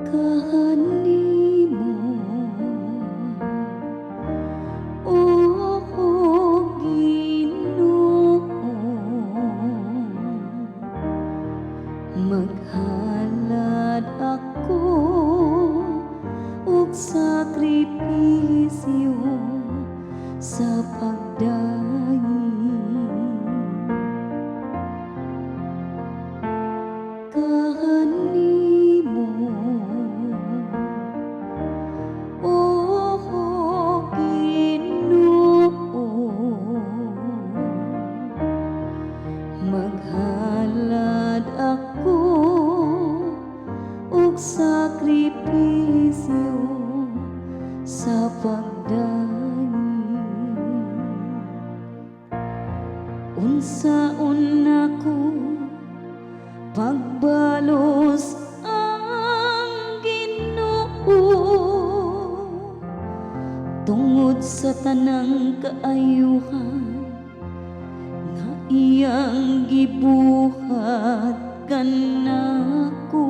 Kanimo, o Ginoo, maghalad ako og sakripisyo sa pagdayi. Kanimo, o Ginoo, maghalad ako og sakripisyo sa pagdayi. Unsaon ako pagbalos ang Ginoo tungod sa tanang kaayuhan nga iyang gibuhat kanako.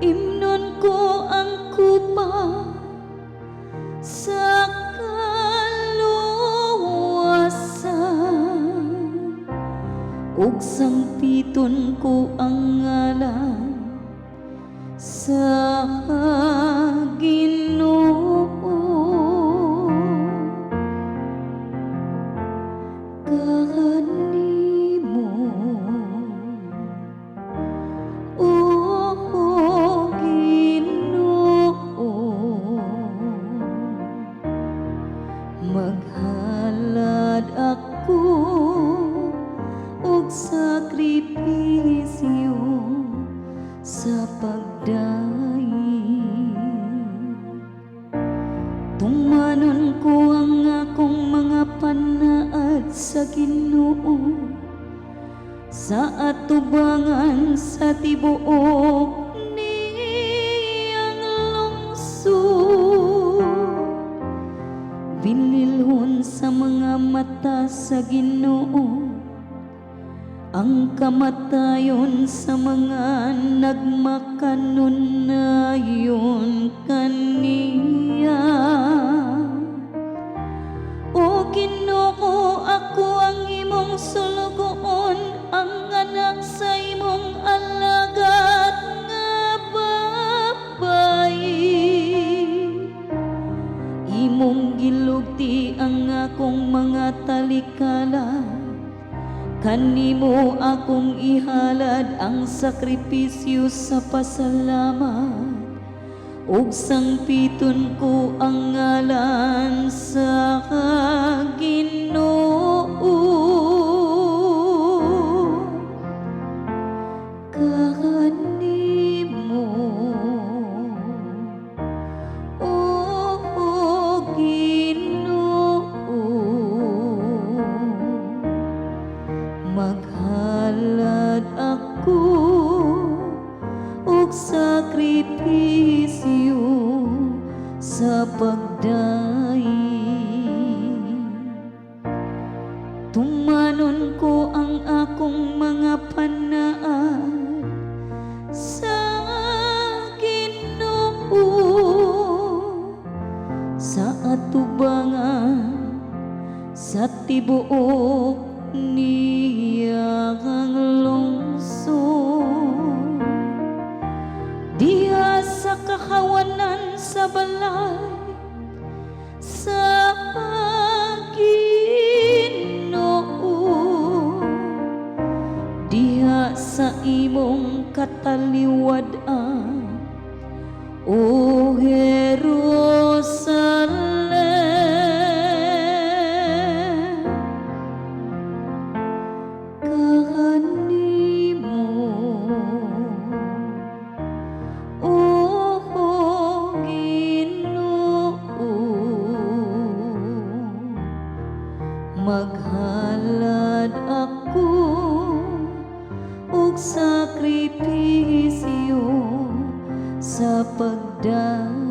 Imnon ko ang kupa sa kaluwasan, ug sangpiton ko ang ngalan sa Ginoo. Kanimo, o Ginoo, maghalad ako og sakripisyo sa pagdayi. Tumanon ko ang akong mga panaad sa Ginoo sa atubangan sa tibuok niyang lungsod. Binilhon sa mga mata sa Ginoo ang kamatayon sa mga nagmakanunayon kaniya. O Ginoo, ako ang imong sulugoon, ang anak sa imong alagad nga babayi. Imong gilugti ang akong mga talikala, kanimo akong ihalad ang sakripisyo sa pasalamat, ug sangpiton ko ang ngalan sa Ginoo. Kanimo, o Ginoo, maghalad ako og sakripisyo sa pagdayi. Tumanon ko ang akong mga panaad sa Ginoo sa atubangan sa tibuok niyang lungsod. Diha sa kakawanan sa balay sa Ginoo, diha sa imong kataliwad-an, o Jerusalem. Kanimo, o Ginoo, maghalad ako og sakripisyo sa pagdayi.